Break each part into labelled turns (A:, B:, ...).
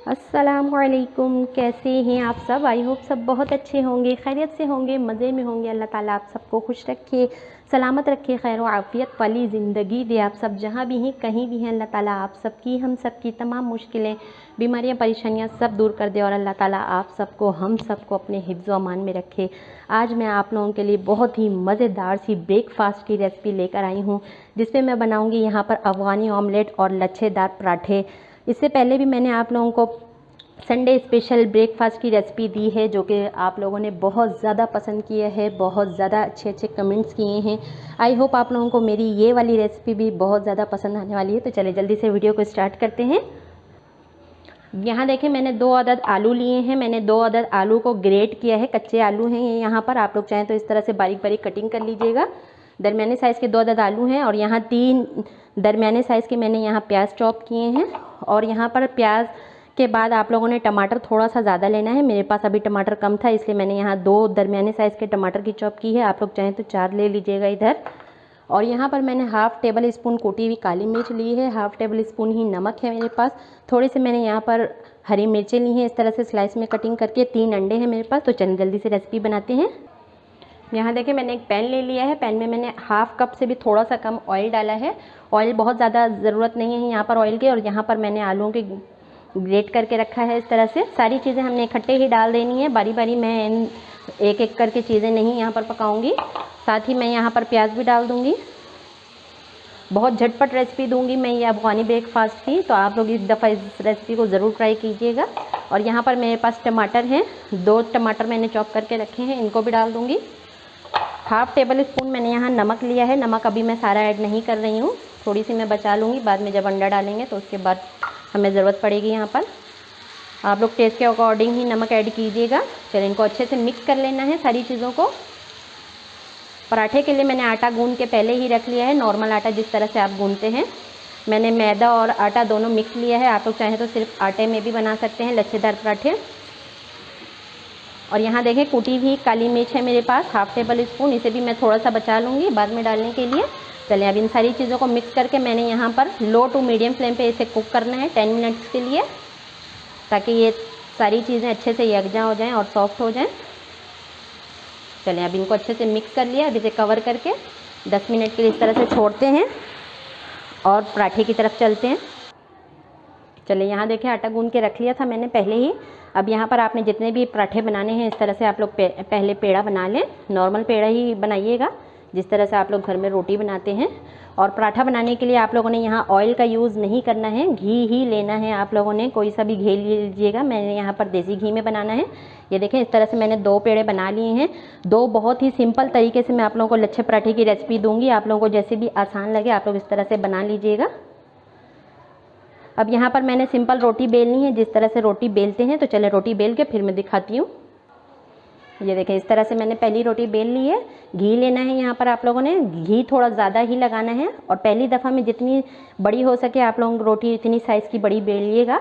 A: अस्सलामुअलैकुम, कैसे हैं आप सब। आई होप सब बहुत अच्छे होंगे, खैरियत से होंगे, मज़े में होंगे। अल्लाह ताला आप सबको खुश रखे, सलामत रखे, खैर व आफ़ियत वाली ज़िंदगी दे। आप सब जहाँ भी हैं, कहीं भी हैं, अल्लाह ताला आप सबकी, हम सबकी तमाम मुश्किलें, बीमारियाँ, परेशानियाँ सब दूर कर दे और अल्लाह ताला आप सबको, हम सबको अपने हिफ्ज़ व अमान में रखे। आज मैं आप लोगों के लिए बहुत ही मज़ेदार सी ब्रेकफास्ट की रेसिपी लेकर आई हूँ, जिसमें मैं बनाऊँगी यहाँ पर अफ़गानी ऑमलेट और लच्छेदार पराठे। इससे पहले भी मैंने आप लोगों को संडे स्पेशल ब्रेकफास्ट की रेसिपी दी है, जो कि आप लोगों ने बहुत ज़्यादा पसंद किया है, बहुत ज़्यादा अच्छे अच्छे कमेंट्स किए हैं। आई होप आप लोगों को मेरी ये वाली रेसिपी भी बहुत ज़्यादा पसंद आने वाली है। तो चलिए जल्दी से वीडियो को स्टार्ट करते हैं। यहाँ देखें, मैंने 2 अदद आलू लिए हैं। मैंने 2 अदद आलू को ग्रेट किया है, कच्चे आलू हैं ये। यहाँ पर आप लोग चाहें तो इस तरह से बारीक बारीक कटिंग कर लीजिएगा। दरमियाने साइज़ के 2 अदद आलू हैं और यहाँ 3 दरमियाने साइज़ के मैंने यहाँ प्याज चॉप किए हैं। और यहाँ पर प्याज के बाद आप लोगों ने टमाटर थोड़ा सा ज़्यादा लेना है। मेरे पास अभी टमाटर कम था, इसलिए मैंने यहाँ 2 दरमियाने साइज़ के टमाटर की चॉप की है। आप लोग चाहें तो 4 ले लीजिएगा इधर। और यहाँ पर मैंने हाफ़ टेबल स्पून कुटी हुई काली मिर्च ली है, हाफ़ टेबल स्पून ही नमक है मेरे पास। थोड़ी से मैंने यहाँ पर हरी मिर्चें ली हैं, इस तरह से स्लाइस में कटिंग करके। 3 अंडे हैं मेरे पास। तो चलिए जल्दी से रेसिपी बनाते हैं। यहाँ देखिए, मैंने एक पैन ले लिया है। पैन में मैंने हाफ़ कप से भी थोड़ा सा कम ऑयल डाला है। ऑयल बहुत ज़्यादा ज़रूरत नहीं है यहाँ पर ऑयल की। और यहाँ पर मैंने आलूओं के ग्रेट करके रखा है। इस तरह से सारी चीज़ें हमने इकट्ठे ही डाल देनी है, बारी बारी। मैं एक एक करके चीज़ें नहीं यहाँ पर पकाऊंगी। साथ ही मैं यहाँ पर प्याज भी डाल दूँगी। बहुत झटपट रेसिपी दूँगी मैं ये अफ़गानी ब्रेकफास्ट की, तो आप लोग इस दफ़ा इस रेसिपी को ज़रूर ट्राई कीजिएगा। और यहाँ पर मेरे पास टमाटर हैं, 2 टमाटर मैंने चॉप करके रखे हैं, इनको भी डाल दूँगी। हाफ़ टेबल स्पून मैंने यहाँ नमक लिया है। नमक अभी मैं सारा ऐड नहीं कर रही हूँ, थोड़ी सी मैं बचा लूँगी, बाद में जब अंडा डालेंगे तो उसके बाद हमें ज़रूरत पड़ेगी। यहाँ पर आप लोग टेस्ट के अकॉर्डिंग ही नमक ऐड कीजिएगा। चलिए इनको अच्छे से मिक्स कर लेना है सारी चीज़ों को। पराठे के लिए मैंने आटा गूंद के पहले ही रख लिया है, नॉर्मल आटा जिस तरह से आप गूंदते हैं। मैंने मैदा और आटा दोनों मिक्स लिया है। आप लोग चाहें तो सिर्फ आटे में भी बना सकते हैं लच्छेदार पराठे। और यहाँ देखें, कुटी हुई काली मिर्च है मेरे पास, हाफ़ टेबल स्पून। इसे भी मैं थोड़ा सा बचा लूँगी बाद में डालने के लिए। चलिए अब इन सारी चीज़ों को मिक्स करके मैंने यहाँ पर लो टू मीडियम फ्लेम पे इसे कुक करना है 10 मिनट्स के लिए, ताकि ये सारी चीज़ें अच्छे से यकजा हो जाएं और सॉफ्ट हो जाएं। चलिए अब इनको अच्छे से मिक्स कर लिया। अब इसे कवर करके 10 मिनट के लिए इस तरह से छोड़ते हैं और पराठे की तरफ चलते हैं। चलिए यहाँ देखिए, आटा गूंद के रख लिया था मैंने पहले ही। अब यहाँ पर आपने जितने भी पराठे बनाने हैं, इस तरह से आप लोग पहले पेड़ा बना लें। नॉर्मल पेड़ा ही बनाइएगा, जिस तरह से आप लोग घर में रोटी बनाते हैं। और पराठा बनाने के लिए आप लोगों ने यहाँ ऑयल का यूज़ नहीं करना है, घी ही लेना है। आप लोगों ने कोई सा भी घी ले लीजिएगा। मैंने यहाँ पर देसी घी में बनाना है। ये देखें, इस तरह से मैंने 2 पेड़े बना लिए हैं। 2 बहुत ही सिंपल तरीके से मैं आप लोगों को लच्छे पराठे की रेसिपी दूँगी। आप लोगों को जैसे भी आसान लगे आप लोग इस तरह से बना लीजिएगा। अब यहाँ पर मैंने सिंपल रोटी बेलनी है, जिस तरह से रोटी बेलते हैं। तो चले रोटी बेल के फिर मैं दिखाती हूँ। ये देखें, इस तरह से मैंने पहली रोटी बेल ली है। घी लेना है यहाँ पर आप लोगों ने, घी थोड़ा ज़्यादा ही लगाना है। और पहली दफ़ा में जितनी बड़ी हो सके आप लोग रोटी इतनी साइज़ की बड़ी बेलिएगा,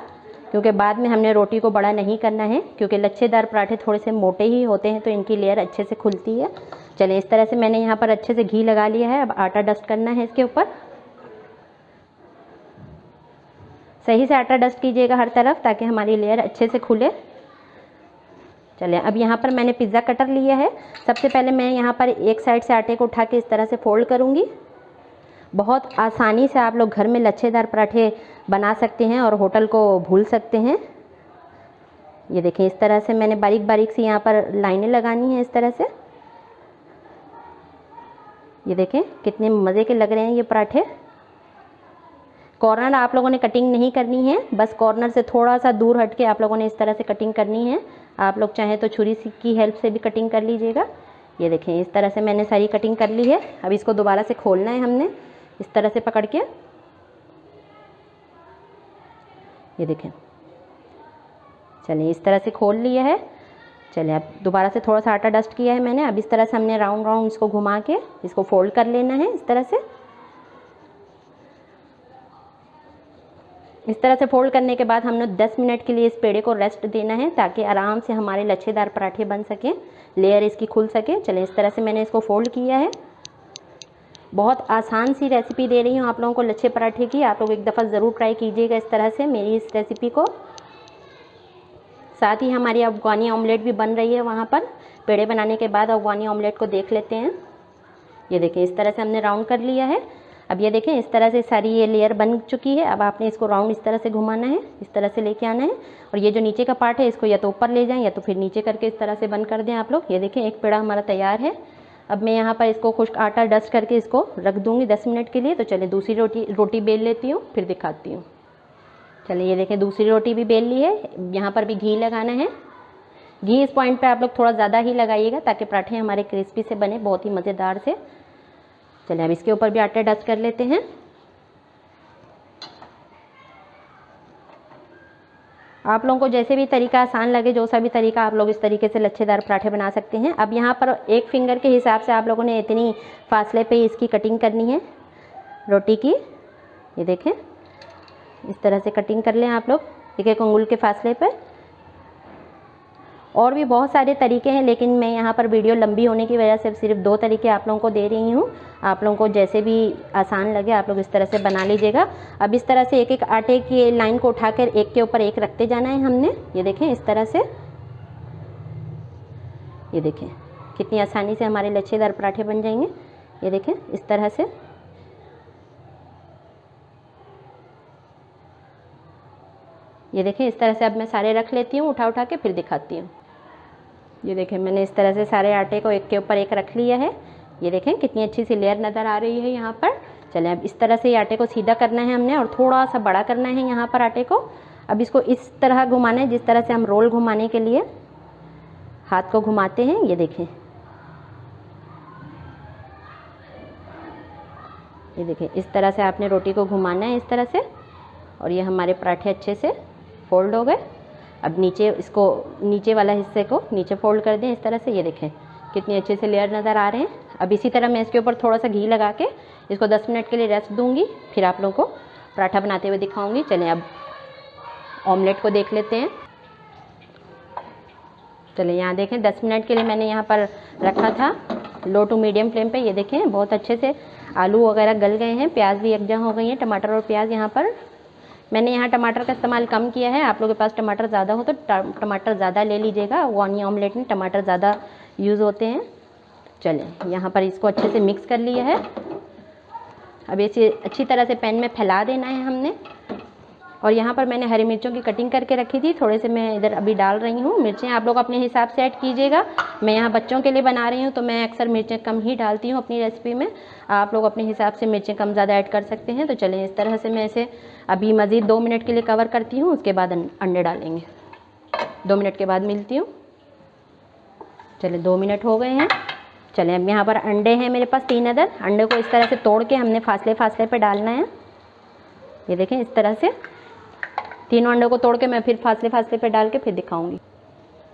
A: क्योंकि बाद में हमने रोटी को बड़ा नहीं करना है, क्योंकि लच्छेदार पराठे थोड़े से मोटे ही होते हैं, तो इनकी लेयर अच्छे से खुलती है। चलिए इस तरह से मैंने यहाँ पर अच्छे से घी लगा लिया है। अब आटा डस्ट करना है इसके ऊपर। सही से आटा डस्ट कीजिएगा हर तरफ, ताकि हमारी लेयर अच्छे से खुले। चलिए अब यहाँ पर मैंने पिज़्ज़ा कटर लिया है। सबसे पहले मैं यहाँ पर एक साइड से आटे को उठा के इस तरह से फोल्ड करूँगी। बहुत आसानी से आप लोग घर में लच्छेदार पराठे बना सकते हैं और होटल को भूल सकते हैं। ये देखें, इस तरह से मैंने बारीक बारीक सी यहाँ पर लाइनें लगानी हैं इस तरह से। ये देखें कितने मज़े के लग रहे हैं ये पराठे। कॉर्नर आप लोगों ने कटिंग नहीं करनी है, बस कॉर्नर से थोड़ा सा दूर हट के आप लोगों ने इस तरह से कटिंग करनी है। आप लोग चाहें तो छुरी की हेल्प से भी कटिंग कर लीजिएगा। ये देखें, इस तरह से मैंने सारी कटिंग कर ली है। अब इसको दोबारा से खोलना है हमने, इस तरह से पकड़ के। ये देखें, चलिए इस तरह से खोल लिया है। चलिए अब दोबारा से थोड़ा सा आटा डस्ट किया है मैंने। अब इस तरह से हमने राउंड राउंड इसको घुमा के इसको फोल्ड कर लेना है इस तरह से। इस तरह से फोल्ड करने के बाद हमने 10 मिनट के लिए इस पेड़े को रेस्ट देना है, ताकि आराम से हमारे लच्छेदार पराठे बन सकें, लेयर इसकी खुल सके। चलें इस तरह से मैंने इसको फोल्ड किया है। बहुत आसान सी रेसिपी दे रही हूँ आप लोगों को लच्छे पराठे की। आप लोग एक दफ़ा ज़रूर ट्राई कीजिएगा इस तरह से मेरी इस रेसिपी को। साथ ही हमारी अफ़गानी ऑमलेट भी बन रही है वहाँ पर। पेड़े बनाने के बाद अफ़गानी ऑमलेट को देख लेते हैं। ये देखें, इस तरह से हमने राउंड कर लिया है। अब ये देखें, इस तरह से सारी ये लेयर बन चुकी है। अब आपने इसको राउंड इस तरह से घुमाना है, इस तरह से लेके आना है। और ये जो नीचे का पार्ट है इसको या तो ऊपर ले जाएं या तो फिर नीचे करके इस तरह से बंद कर दें आप लोग। ये देखें, एक पेड़ा हमारा तैयार है। अब मैं यहाँ पर इसको खुश्क आटा डस्ट करके इसको रख दूँगी 10 मिनट के लिए। तो चलिए दूसरी रोटी बेल लेती हूँ, फिर दिखाती हूँ। चलिए ये देखें, दूसरी रोटी भी बेल ली है। यहाँ पर भी घी लगाना है। घी इस पॉइंट पे आप लोग थोड़ा ज़्यादा ही लगाइएगा ताकि पराठे हमारे क्रिस्पी से बने, बहुत ही मज़ेदार से। चलिए अब इसके ऊपर भी आटा डस्ट कर लेते हैं। आप लोगों को जैसे भी तरीका आसान लगे, जो सा भी तरीका, आप लोग इस तरीके से लच्छेदार पराठे बना सकते हैं। अब यहाँ पर एक फिंगर के हिसाब से आप लोगों ने इतनी फासले पे इसकी कटिंग करनी है रोटी की। ये देखें, इस तरह से कटिंग कर लें आप लोग, एक अंगुल के फासले पे। और भी बहुत सारे तरीके हैं, लेकिन मैं यहाँ पर वीडियो लंबी होने की वजह से सिर्फ 2 तरीके आप लोगों को दे रही हूँ। आप लोगों को जैसे भी आसान लगे आप लोग इस तरह से बना लीजिएगा। अब इस तरह से एक एक आटे की लाइन को उठाकर एक के ऊपर एक रखते जाना है हमने। ये देखें, इस तरह से। ये देखें कितनी आसानी से हमारे लच्छेदार पराठे बन जाएंगे। ये देखें, इस तरह से। ये देखें, इस तरह से अब मैं सारे रख लेती हूँ, उठा के फिर दिखाती हूँ। ये देखें, मैंने इस तरह से सारे आटे को एक के ऊपर एक रख लिया है। ये देखें कितनी अच्छी सी लेयर नज़र आ रही है यहाँ पर। चलें, अब इस तरह से ये आटे को सीधा करना है हमने और थोड़ा सा बड़ा करना है यहाँ पर आटे को। अब इसको इस तरह घुमाना है जिस तरह से हम रोल घुमाने के लिए हाथ को घुमाते हैं। ये देखें, ये देखें, इस तरह से आपने रोटी को घुमाना है इस तरह से। और ये हमारे पराठे अच्छे से फोल्ड हो गए। अब नीचे इसको, नीचे वाला हिस्से को नीचे फोल्ड कर दें इस तरह से। ये देखें कितनी अच्छे से लेयर नज़र आ रहे हैं। अब इसी तरह मैं इसके ऊपर थोड़ा सा घी लगा के इसको 10 मिनट के लिए रेस्ट दूंगी, फिर आप लोगों को पराठा बनाते हुए दिखाऊंगी। चलें अब ऑमलेट को देख लेते हैं। चलें, यहाँ देखें 10 मिनट के लिए मैंने यहाँ पर रखा था लो टू मीडियम फ्लेम पे। ये देखें बहुत अच्छे से आलू वगैरह गल गए हैं, प्याज भी यकजा हो गई हैं, टमाटर और प्याज। यहाँ पर मैंने यहाँ टमाटर का इस्तेमाल कम किया है। आप लोगों के पास टमाटर ज़्यादा हो तो टमाटर ज़्यादा ले लीजिएगा। अफ़गानी ऑमलेट में टमाटर ज़्यादा यूज़ होते हैं। चलें, यहाँ पर इसको अच्छे से मिक्स कर लिया है। अब इसे अच्छी तरह से पैन में फैला देना है हमने। और यहाँ पर मैंने हरी मिर्चों की कटिंग करके रखी थी, थोड़े से मैं इधर अभी डाल रही हूँ। मिर्चें आप लोग अपने हिसाब से ऐड कीजिएगा। मैं यहाँ बच्चों के लिए बना रही हूँ तो मैं अक्सर मिर्चें कम ही डालती हूँ अपनी रेसिपी में। आप लोग अपने हिसाब से मिर्चें कम ज़्यादा ऐड कर सकते हैं। तो चलें, इस तरह से मैं इसे अभी मज़ीद 2 मिनट के लिए कवर करती हूँ, उसके बाद अंडे डालेंगे। 2 मिनट के बाद मिलती हूँ। चलें, 2 मिनट हो गए हैं। चलें, अब यहाँ पर अंडे हैं मेरे पास 3 अदद। अंडे को इस तरह से तोड़ के हमने फासले फासले पे डालना है। ये देखें, इस तरह से 3 अंडों को तोड़ के मैं फिर फासले फासले पे डाल के फिर दिखाऊंगी।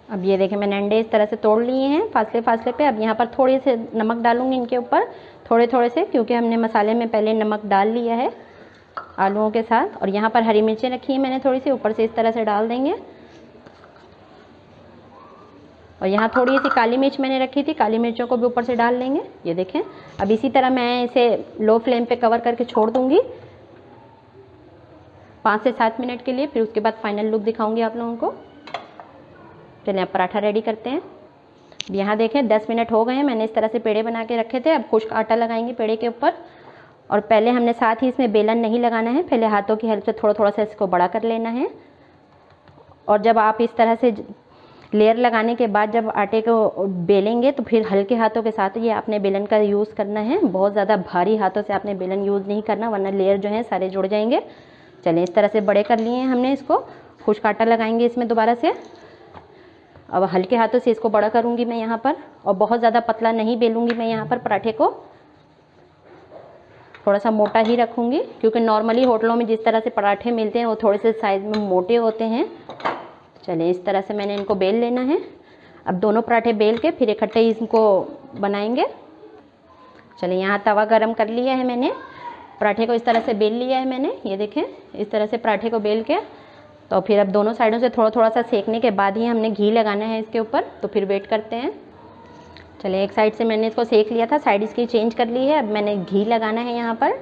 A: अब ये देखें, मैंने अंडे इस तरह से तोड़ लिए हैं फासले फासले पे। अब यहाँ पर थोड़े से नमक डालूंगी इनके ऊपर, थोड़े थोड़े से, क्योंकि हमने मसाले में पहले नमक डाल लिया है आलूओं के साथ। और यहाँ पर हरी मिर्चें रखी हैं मैंने थोड़ी सी, ऊपर से इस तरह से डाल देंगे। और यहाँ थोड़ी सी काली मिर्च मैंने रखी थी, काली मिर्चों को भी ऊपर से डाल लेंगे। ये देखें, अब इसी तरह मैं इसे लो फ्लेम पे कवर करके छोड़ दूँगी 5 से 7 मिनट के लिए, फिर उसके बाद फाइनल लुक दिखाऊंगी आप लोगों को। चलिए अब पराठा रेडी करते हैं। यहाँ देखें 10 मिनट हो गए हैं। मैंने इस तरह से पेड़े बना के रखे थे। अब खुश्क आटा लगाएंगे पेड़े के ऊपर। और पहले हमने साथ ही इसमें बेलन नहीं लगाना है, पहले हाथों की हेल्प से थोड़ा थोड़ा सा इसको बड़ा कर लेना है। और जब आप इस तरह से लेयर लगाने के बाद जब आटे को बेलेंगे तो फिर हल्के हाथों के साथ ये आपने बेलन का यूज़ करना है। बहुत ज़्यादा भारी हाथों से आपने बेलन यूज़ नहीं करना, वरना लेयर जो है सारे जुड़ जाएंगे। चलें, इस तरह से बड़े कर लिए हैं हमने इसको। खुश्क आटा लगाएंगे इसमें दोबारा से। अब हल्के हाथों से इसको बड़ा करूंगी मैं यहाँ पर, और बहुत ज़्यादा पतला नहीं बेलूंगी मैं यहाँ पर पराठे को, थोड़ा सा मोटा ही रखूँगी, क्योंकि नॉर्मली होटलों में जिस तरह से पराठे मिलते हैं वो थोड़े से साइज़ में मोटे होते हैं। चलें, इस तरह से मैंने इनको बेल लेना है। अब दोनों पराठे बेल के फिर इकट्ठे ही इनको बनाएंगे। चलें, यहाँ तवा गरम कर लिया है मैंने, पराठे को इस तरह से बेल लिया है मैंने। ये देखें, इस तरह से पराठे को बेल के, तो फिर अब दोनों साइडों से थोड़ा थोड़ा सा सेकने के बाद ही हमने घी लगाना है इसके ऊपर। तो फिर वेट करते हैं। चलिए, एक साइड से मैंने इसको सेक लिया था, साइड इसकी चेंज कर ली है। अब मैंने घी लगाना है यहाँ पर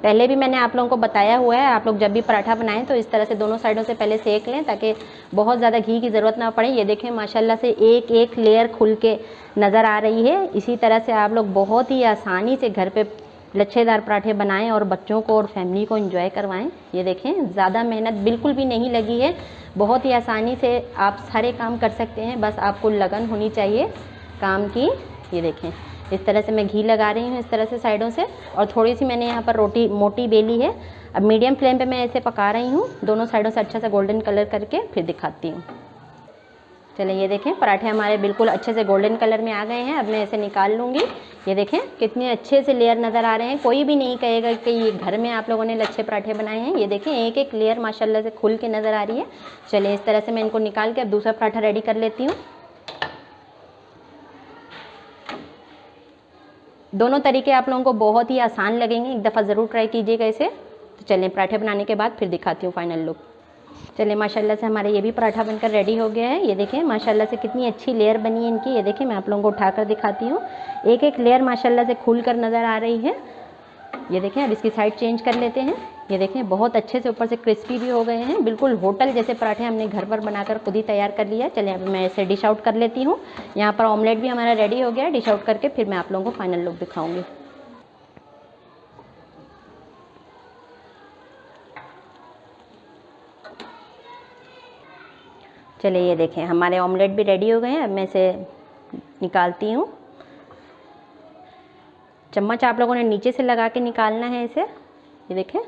A: पहले भी मैंने आप लोगों को बताया हुआ है, आप लोग जब भी पराठा बनाएं तो इस तरह से दोनों साइडों से पहले सेक लें ताकि बहुत ज़्यादा घी की ज़रूरत ना पड़े। ये देखें माशाल्लाह से एक एक लेयर खुल के नज़र आ रही है। इसी तरह से आप लोग बहुत ही आसानी से घर पे लच्छेदार पराठे बनाएं और बच्चों को और फैमिली को एंजॉय करवाएं। ये देखें ज़्यादा मेहनत बिल्कुल भी नहीं लगी है, बहुत ही आसानी से आप सारे काम कर सकते हैं, बस आपको लगन होनी चाहिए काम की। ये देखें इस तरह से मैं घी लगा रही हूँ इस तरह से साइडों से, और थोड़ी सी मैंने यहाँ पर रोटी मोटी बेली है। अब मीडियम फ्लेम पे मैं ऐसे पका रही हूँ, दोनों साइडों से अच्छा सा गोल्डन कलर करके फिर दिखाती हूँ। चलिए ये देखें पराठे हमारे बिल्कुल अच्छे से गोल्डन कलर में आ गए हैं। अब मैं इसे निकाल लूँगी। ये देखें कितने अच्छे से लेयर नज़र आ रहे हैं, कोई भी नहीं कहेगा कि ये घर में आप लोगों ने लच्छे पराठे बनाए हैं। ये देखें एक एक लेयर माशाल्लाह से खुल के नज़र आ रही है। चलिए इस तरह से मैं इनको निकाल के अब दूसरा पराठा रेडी कर लेती हूँ। दोनों तरीके आप लोगों को बहुत ही आसान लगेंगे, एक दफ़ा ज़रूर ट्राई कीजिएगा इसे। तो चलिए पराठे बनाने के बाद फिर दिखाती हूँ फाइनल लुक। चलिए माशाल्लाह से हमारे ये भी पराठा बनकर रेडी हो गया है। ये देखें माशाल्लाह से कितनी अच्छी लेयर बनी है इनकी। ये देखें मैं आप लोगों को उठाकर दिखाती हूँ, एक एक लेयर माशाल्लाह से खुल कर नज़र आ रही है। ये देखें अब इसकी साइड चेंज कर लेते हैं। ये देखें बहुत अच्छे से ऊपर से क्रिस्पी भी हो गए हैं, बिल्कुल होटल जैसे पराठे हमने घर पर बनाकर खुद ही तैयार कर लिया। चलिए अब मैं इसे डिश आउट कर लेती हूँ। यहाँ पर ऑमलेट भी हमारा रेडी हो गया है, डिश आउट करके फिर मैं आप लोगों को फाइनल लुक दिखाऊँगी। चलिए ये देखें हमारे ऑमलेट भी रेडी हो गए हैं। अब मैं इसे निकालती हूँ। चम्मच आप लोगों ने नीचे से लगा के निकालना है इसे। ये देखें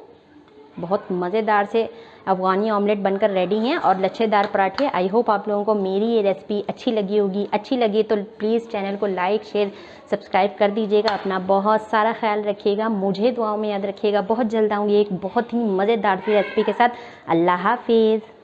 A: बहुत मज़ेदार से अफ़गानी ऑमलेट बनकर रेडी हैं और लच्छेदार पराठे। आई होप आप लोगों को मेरी ये रेसिपी अच्छी लगी होगी। अच्छी लगी तो प्लीज़ चैनल को लाइक शेयर सब्सक्राइब कर दीजिएगा। अपना बहुत सारा ख्याल रखिएगा, मुझे दुआओं में याद रखिएगा। बहुत जल्द आऊँगी एक बहुत ही मज़ेदार सी रेसिपी के साथ। अल्लाह हाफिज़।